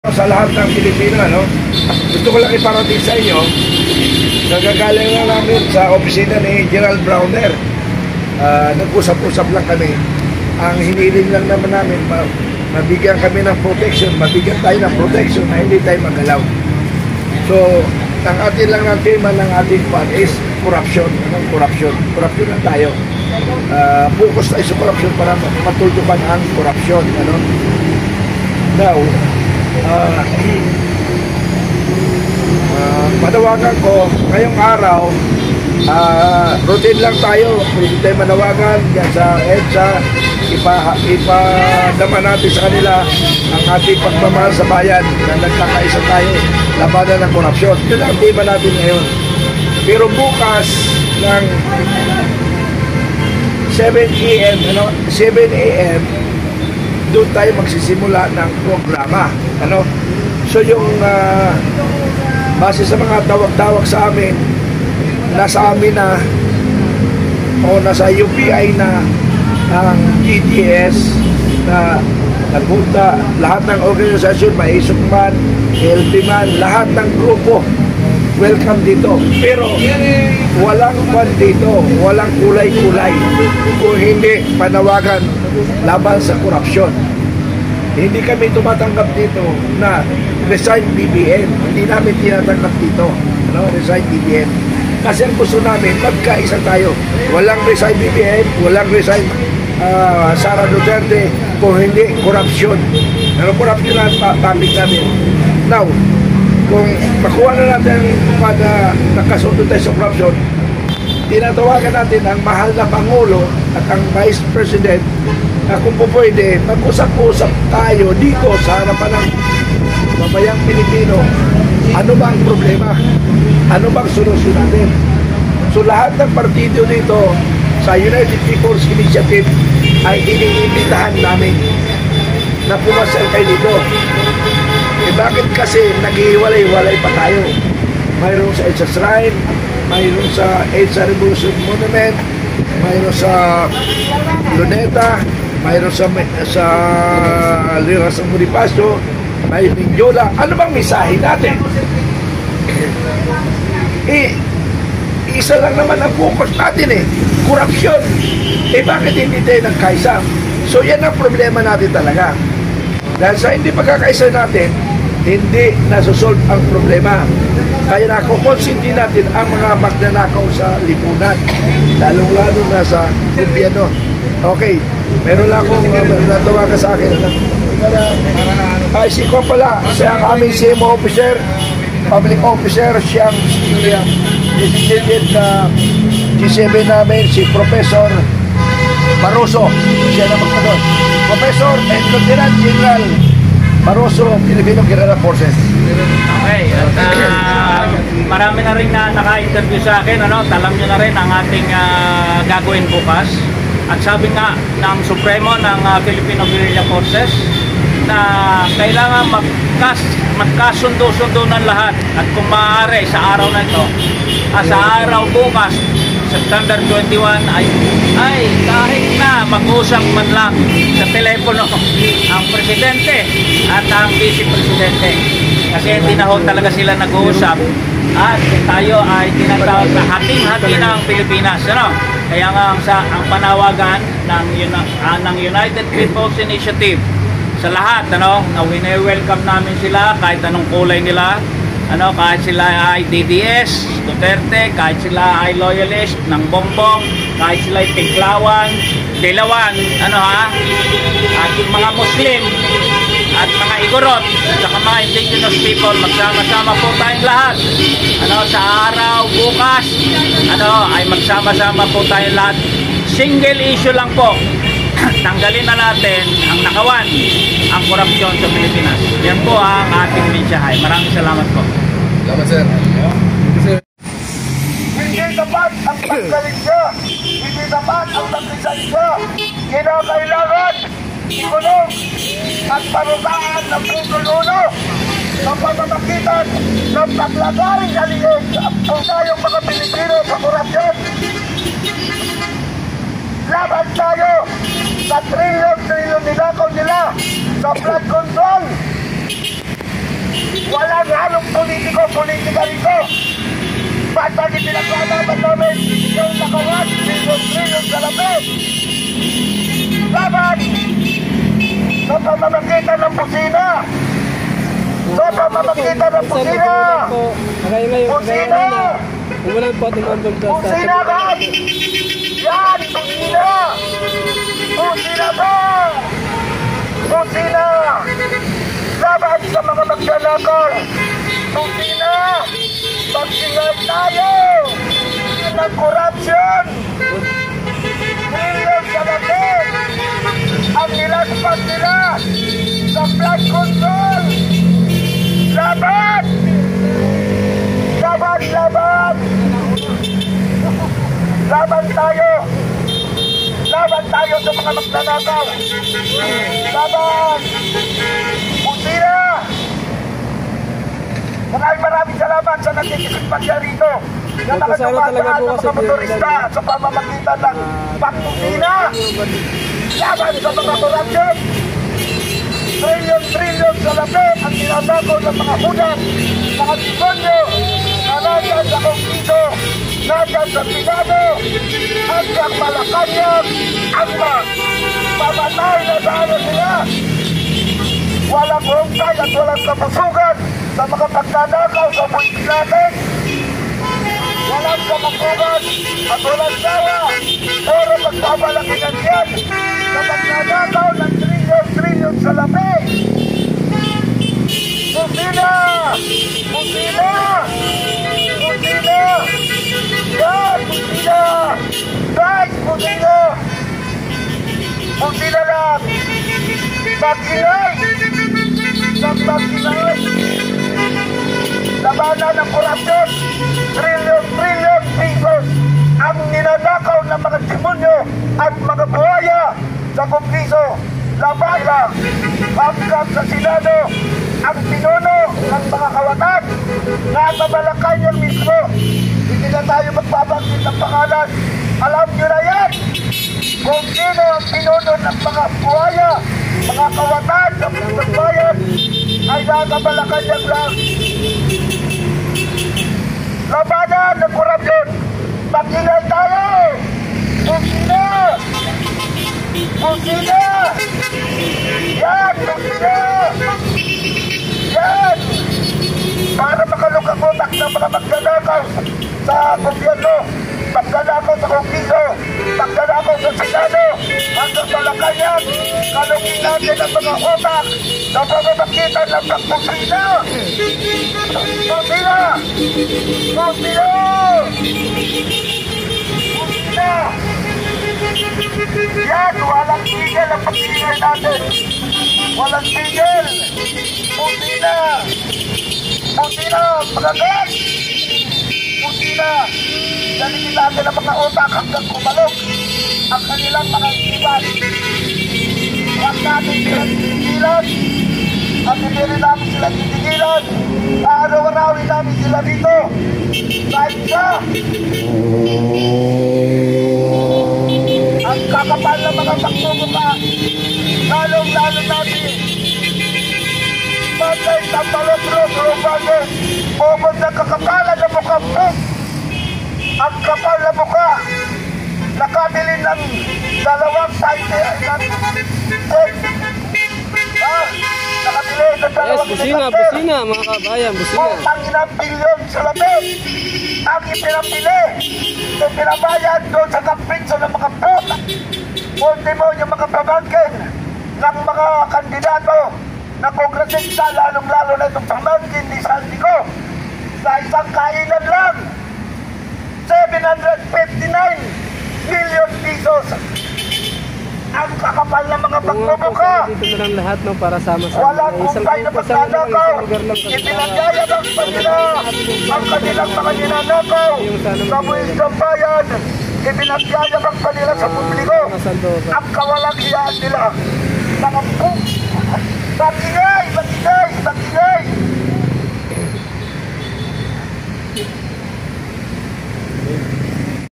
Sa lahat ng Pilipino, no? Gusto ko lang iparating sa inyo, nagagaling lang namin sa opisina ni Gerald Browner. Nag-usap-usap lang kami. Ang hiniling lang naman namin, mabigyan kami ng protection, mabigyan tayo ng protection na hindi tayo magalaw. So, ang atin lang ng tema ng ating pan is corruption. Anong corruption? Corruption lang tayo. Focus tayo sa corruption para matuldukan ang corruption. Ano? Now, manawagan ko ngayong araw, routine lang tayo. Pwede tayo manawagan yan sa EDSA, ipadama natin sa kanila ang ating pagmamahal sa bayan na nagkakaisa tayo labanan ng korupsyon. Ito ang tema natin ngayon. Pero bukas ng 7 a.m. doon tayo magsisimula ng programa. Ano? So yung base sa mga tawag-tawag sa amin, nasa amin na o nasa UPI na ang GDS na nagpunta, lahat ng organisasyon, maisok man, LP man, lahat ng grupo welcome dito. Pero walang pan dito, walang kulay-kulay kung hindi panawagan laban sa korupsyon. Hindi kami tumatanggap dito na resign BBM. Hindi namin tinatanggap dito, no? Resign BBM. Kasi ang gusto namin, magkaisa tayo. Walang resign BBM, walang resign Sara Duterte, kung hindi korupsyon. Pero korupsyon ang topic namin. Now, kung makuha na natin para nakasundo tayo sa korupsyon, tinatawagan natin ang mahal na Pangulo at ang Vice President na kung po pwede, mag-usap-usap tayo dito sa harapan ng mabayang Pilipino. Ano ba ang problema? Ano bang solusyon natin? So lahat ng partido dito sa United People's Initiative ay iniimbitahan namin na pumasal kayo dito. Eh bakit kasi naghihiwalay-walay pa tayo? Mayroon sa EDSA Shrine, mayroon sa EDSA Revolution Monument, mayroon sa Luneta, mayroon sa Liras ng Bonifacio, mayroon ng Jola. Ano bang mensahe natin? Isa lang naman ang focus natin korupsyon. Bakit hindi tayo nagkaisa? So yan ang problema natin talaga. Dahil sa hindi pagkakaisa natin, hindi nasusolve ang problema. Kaya nakukonsinti natin ang mga magnanakaw sa lipunan, lalong-lalo na sa gobyerno. Okay, meron lang akong natawagan sa akin. Ay, si ko pala, siya ang aming CMO officer, public officer, siyang designated na G7 namin, si Professor Barroso. Siya na magpanood. Professor and Lieutenant General Barroso, Filipino Guerrilla Forces. Okay, at marami na rin na naka-interview sa akin. Alam nyo na rin ang ating gagawin bukas. At sabi nga ng Supremo ng Filipino Guerrilla Forces na kailangan magkasundo-sundo ng lahat. At kung maaari sa araw na ito, sa araw bukas, September 21 ay kahit na mag-usap man lang sa telepono ang presidente at ang vice presidente, kasi hindi na ho talaga sila nag-uusap at tayo ay tinatawag na hating-hati ng Pilipinas. Kaya nga ang panawagan ng United People's Initiative sa lahat, na wini-welcome namin sila kahit anong kulay nila. Kahit sila ay DDS, Duterte, kahit sila ay loyalist ng Bongbong, kahit sila ay Tiklawan, Dilawan, at yung mga Muslim at mga Igorot at saka mga indigenous people, magsama-sama po tayong lahat. Sa araw bukas, ay magsama-sama po tayong lahat. Single issue lang po. Tanggalin na natin ang nakawan, ang korupsyon sa Pilipinas. Yan po ang ating mensahe. Maraming salamat po. Salamat, sir. Hindi dapat ang pagkalit siya. Hindi dapat ang pagkisan siya. Kinakailangan ikulong at parutaan ng puso-luno sa pamamagitan ng paglagaring galing ang tayong mga Pilipino sa korupsyon. Laban tayo sa trilyon ninakaw nila sa flood control. ko, politika rito. Ba't lagi pinaglalaban namin yung nakawan, trilyon sa lapit? Laban! Sa pamamagitan ng pusina! Sa pamamagitan ng pusina! Pusina! Pusina ka! Yan! Pusina! Pusina ba? Pusina! Laban sa mga magnanakaw! Pusina! Pagsingal tayo ng corruption! Trilyon sa lapit! Ang nilaspas nila sa flood control! Laban! Laban! Laban! Laban tayo! Laban tayo sa mga magnanakaw! Laban! Pusina! Maraming salamat sa nagkikisipag siya rito. Na nakatumaan ng mga motorista sa pamamagitan ng pagpusina. Laban sa mga corruption. Trilyon sa lapit ang tinatako ng mga hunan, mga demonyo na nandyan sa Kongreso, nandyan sa Senado, hanggang Malacanang, hanggang pamatay na sana sila. Walang hungkay at walang kapusugan sa mga pagdadakaw sa buwis natin. Walang kapusugan at walang sawa. Pero magpapalakinan yan sa pagdadakaw ng trilyon sa lapit. Pusina! Pusina! Pusina! Yan! Pusina! Guys! Pusina! Pusina lang! Mag-ingay! Mag-ingay! Labanan ng korupsyon! Trilyon pesos ang ninanakaw ng mga demonyo at mga buhaya sa Kongreso. Labanan hanggang sa Senado ang pinuno ng mga kawatan na Malacanang mismo. Hindi na tayo magbabanggit ng pangalan. Alam nyo na yan kung sino ang pinuno ng mga buhaya, mga kawatan ng mga bayan ay nasa Malacanang lang. Labanan ng korupsyon. Mag-ingay tayo! Pusina! Pusina! Yan! Pusina! Yan! Para makalukakutak ng mga magnanakaw sa gobyerno, magnanakaw sa Kongreso, magnanakaw sa Senado, hanggang sa Malacanang, kalugin natin ang mga utak na pamamagitan ng pagpusina! Pusina! Pusina! Pusina! Yan! Walang tigil ang pagtingin natin! Walang tigil! Pusina! Pusina! Pagagat! Pusina! Dalhin natin ang mga utak hanggang kumalog ang kanilang mga isipan. Huwag natin silang titigilan at hindi rin namin silang titigilan. Araw-arawin namin sila dito. Dahil sa ang kakapal na mga pagmumuka, lalong-lalo natin patay sa palotro-trobago bukod na kakapalan na mukhang pus. Ang kapal na mukha nakabili ng 2 nakabili ng 2 busina mga kabayan, busina. Ang inang bilyon sa labit ang ipinapili ipinabayad doon sa kampinso ng mga puta. Kundi mo yung mga pamangkin ng mga kandidato na kongresista, lalong-lalo na itong pamangkin ni Saldico sa isang kainan lang 759 million pesos. Ang kakapal ng mga pagbubuka. Dito na lang lahat no, para sama-sama. Walang kumpay na pagkadakaw. Ipinagyayabang pa nila ang kanilang mga ninanakaw sa buwis ng bayan. Ipinagyayabang pa nila sa publiko ang kawalang hiyaan nila. Mga pum! Bagingay! Bagingay! Bagingay!